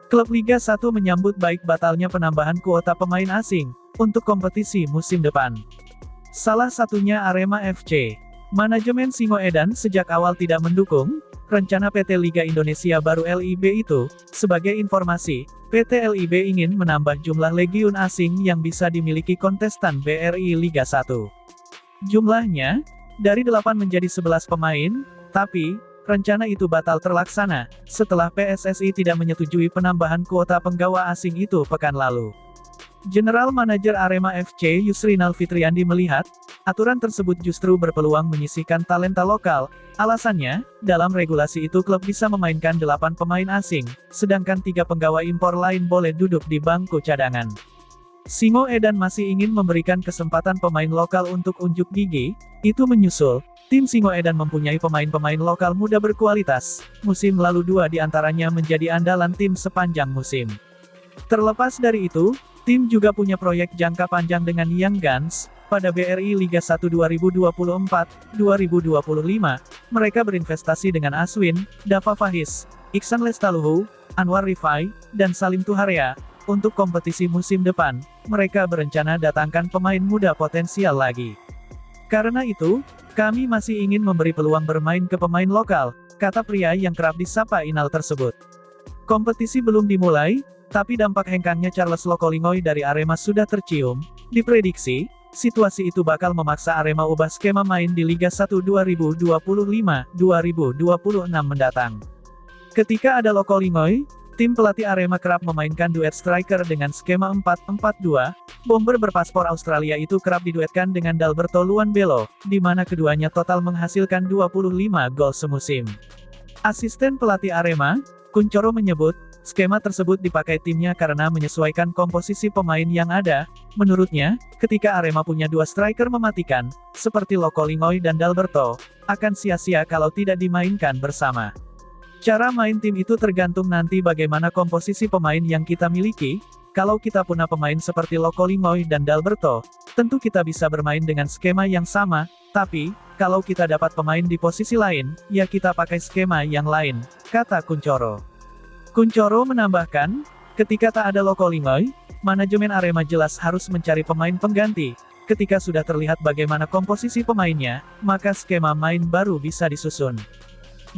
Klub Liga 1 menyambut baik batalnya penambahan kuota pemain asing untuk kompetisi musim depan. Salah satunya Arema FC. Manajemen Singoedan sejak awal tidak mendukung rencana PT Liga Indonesia baru LIB itu. Sebagai informasi, PT LIB ingin menambah jumlah legiun asing yang bisa dimiliki kontestan BRI Liga 1. Jumlahnya dari 8 menjadi 11 pemain, tapi rencana itu batal terlaksana setelah PSSI tidak menyetujui penambahan kuota penggawa asing itu pekan lalu. General Manager Arema FC Yusrinal Fitriandi melihat, aturan tersebut justru berpeluang menyisihkan talenta lokal. Alasannya, dalam regulasi itu klub bisa memainkan 8 pemain asing, sedangkan 3 penggawa impor lain boleh duduk di bangku cadangan. Singoedan masih ingin memberikan kesempatan pemain lokal untuk unjuk gigi, itu menyusul. Tim Singoedan mempunyai pemain-pemain lokal muda berkualitas. Musim lalu 2 diantaranya menjadi andalan tim sepanjang musim. Terlepas dari itu, tim juga punya proyek jangka panjang dengan Young Guns. Pada BRI Liga 1 2024-2025, mereka berinvestasi dengan Aswin, Dava Fahis, Iksan Lestaluhu, Anwar Rifai, dan Salim Tuharea. Untuk kompetisi musim depan, mereka berencana datangkan pemain muda potensial lagi. Karena itu, kami masih ingin memberi peluang bermain ke pemain lokal, kata pria yang kerap disapa Inal tersebut. Kompetisi belum dimulai, tapi dampak hengkangnya Charles Lokolingoy dari Arema sudah tercium. Diprediksi, situasi itu bakal memaksa Arema ubah skema main di Liga 1 2025-2026 mendatang. Ketika ada Lokolingoy, tim pelatih Arema kerap memainkan duet striker dengan skema 4-4-2. Bomber berpaspor Australia itu kerap diduetkan dengan Dalberto Luanbelo, di mana keduanya total menghasilkan 25 gol semusim. Asisten pelatih Arema, Kuncoro menyebut, skema tersebut dipakai timnya karena menyesuaikan komposisi pemain yang ada. Menurutnya, ketika Arema punya 2 striker mematikan, seperti Lokolingoy dan Dalberto, akan sia-sia kalau tidak dimainkan bersama. Cara main tim itu tergantung nanti bagaimana komposisi pemain yang kita miliki. Kalau kita punya pemain seperti Lokolingoy dan Dalberto, tentu kita bisa bermain dengan skema yang sama, tapi, kalau kita dapat pemain di posisi lain, ya kita pakai skema yang lain, kata Kuncoro. Kuncoro menambahkan, ketika tak ada Lokolingoy, manajemen Arema jelas harus mencari pemain pengganti. Ketika sudah terlihat bagaimana komposisi pemainnya, maka skema main baru bisa disusun.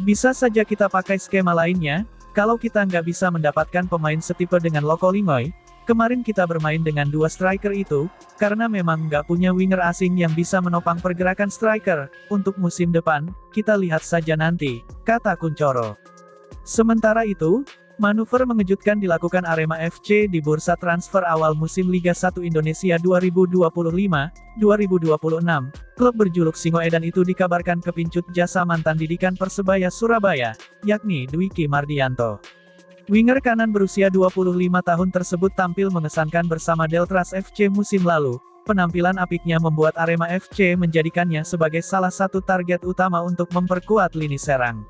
Bisa saja kita pakai skema lainnya, kalau kita nggak bisa mendapatkan pemain setipe dengan Lokolingoy. Kemarin kita bermain dengan 2 striker itu, karena memang nggak punya winger asing yang bisa menopang pergerakan striker. Untuk musim depan, kita lihat saja nanti, kata Kuncoro. Sementara itu, manuver mengejutkan dilakukan Arema FC di bursa transfer awal musim Liga 1 Indonesia 2025-2026. Klub berjuluk Singoedan itu dikabarkan kepincut jasa mantan didikan Persebaya Surabaya, yakni Dwiki Mardianto. Winger kanan berusia 25 tahun tersebut tampil mengesankan bersama Deltras FC musim lalu. Penampilan apiknya membuat Arema FC menjadikannya sebagai salah satu target utama untuk memperkuat lini serang.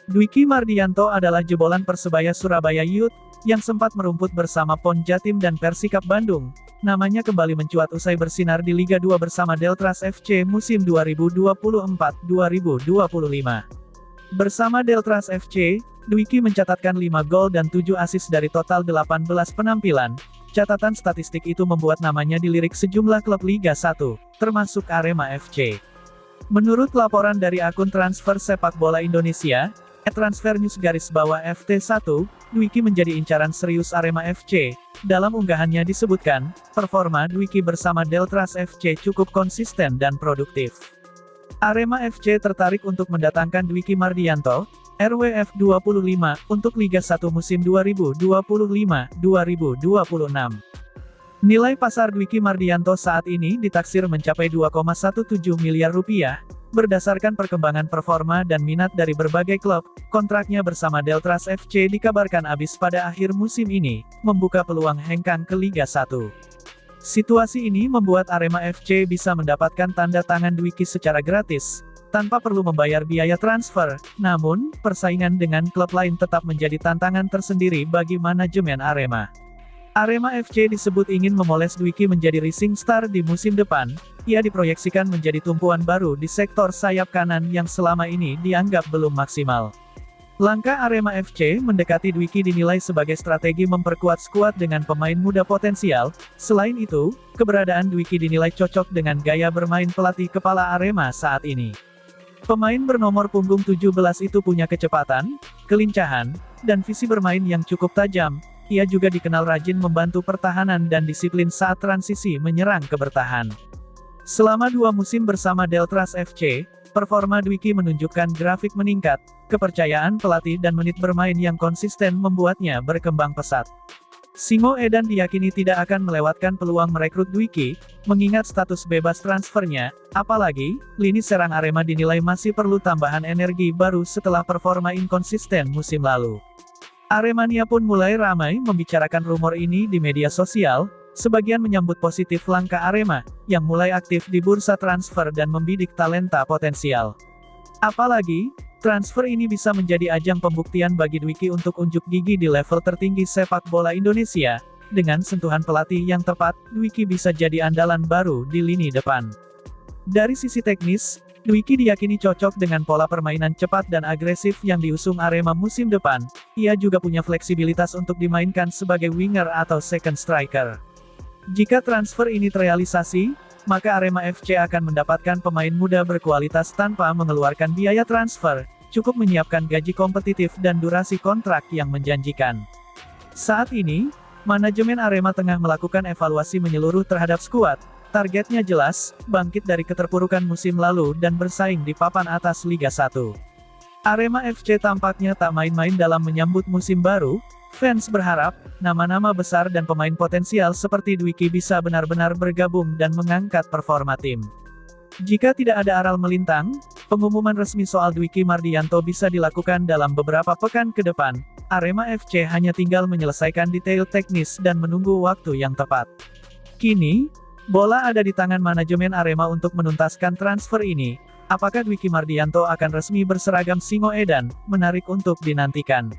Dwiki Mardianto adalah jebolan Persebaya Surabaya Youth, yang sempat merumput bersama PON Jatim dan Persikap Bandung. Namanya kembali mencuat usai bersinar di Liga 2 bersama Deltras FC musim 2024-2025. Bersama Deltras FC, Dwiki mencatatkan 5 gol dan 7 assist dari total 18 penampilan. Catatan statistik itu membuat namanya dilirik sejumlah klub Liga 1, termasuk Arema FC. Menurut laporan dari akun transfer sepak bola Indonesia, @transfernews_FT1, Dwiki menjadi incaran serius Arema FC. Dalam unggahannya disebutkan, performa Dwiki bersama Deltras FC cukup konsisten dan produktif. Arema FC tertarik untuk mendatangkan Dwiki Mardianto, RWF 25, untuk Liga 1 musim 2025-2026. Nilai pasar Dwiki Mardianto saat ini ditaksir mencapai 2,17 miliar rupiah. Berdasarkan perkembangan performa dan minat dari berbagai klub, kontraknya bersama Deltras FC dikabarkan habis pada akhir musim ini, membuka peluang hengkang ke Liga 1. Situasi ini membuat Arema FC bisa mendapatkan tanda tangan Dwiki secara gratis, tanpa perlu membayar biaya transfer. Namun, persaingan dengan klub lain tetap menjadi tantangan tersendiri bagi manajemen Arema. Arema FC disebut ingin memoles Dwiki menjadi rising star di musim depan. Ia diproyeksikan menjadi tumpuan baru di sektor sayap kanan yang selama ini dianggap belum maksimal. Langkah Arema FC mendekati Dwiki dinilai sebagai strategi memperkuat skuad dengan pemain muda potensial. Selain itu, keberadaan Dwiki dinilai cocok dengan gaya bermain pelatih kepala Arema saat ini. Pemain bernomor punggung 17 itu punya kecepatan, kelincahan, dan visi bermain yang cukup tajam. Ia juga dikenal rajin membantu pertahanan dan disiplin saat transisi menyerang ke bertahan. Selama 2 musim bersama Deltras FC, performa Dwiki menunjukkan grafik meningkat, kepercayaan pelatih dan menit bermain yang konsisten membuatnya berkembang pesat. Singo Edan diyakini tidak akan melewatkan peluang merekrut Dwiki, mengingat status bebas transfernya, apalagi, lini serang Arema dinilai masih perlu tambahan energi baru setelah performa inkonsisten musim lalu. Aremania pun mulai ramai membicarakan rumor ini di media sosial. Sebagian menyambut positif langkah Arema, yang mulai aktif di bursa transfer dan membidik talenta potensial. Apalagi, transfer ini bisa menjadi ajang pembuktian bagi Dwiki untuk unjuk gigi di level tertinggi sepak bola Indonesia. Dengan sentuhan pelatih yang tepat, Dwiki bisa jadi andalan baru di lini depan. Dari sisi teknis, Dwiki diyakini cocok dengan pola permainan cepat dan agresif yang diusung Arema musim depan. Ia juga punya fleksibilitas untuk dimainkan sebagai winger atau second striker. Jika transfer ini terrealisasi, maka Arema FC akan mendapatkan pemain muda berkualitas tanpa mengeluarkan biaya transfer, cukup menyiapkan gaji kompetitif dan durasi kontrak yang menjanjikan. Saat ini, manajemen Arema tengah melakukan evaluasi menyeluruh terhadap skuad. Targetnya jelas, bangkit dari keterpurukan musim lalu dan bersaing di papan atas Liga 1. Arema FC tampaknya tak main-main dalam menyambut musim baru. Fans berharap, nama-nama besar dan pemain potensial seperti Dwiki bisa benar-benar bergabung dan mengangkat performa tim. Jika tidak ada aral melintang, pengumuman resmi soal Dwiki Mardianto bisa dilakukan dalam beberapa pekan ke depan. Arema FC hanya tinggal menyelesaikan detail teknis dan menunggu waktu yang tepat. Kini, bola ada di tangan manajemen Arema untuk menuntaskan transfer ini. Apakah Dwiki Mardianto akan resmi berseragam Singo Edan? Menarik untuk dinantikan.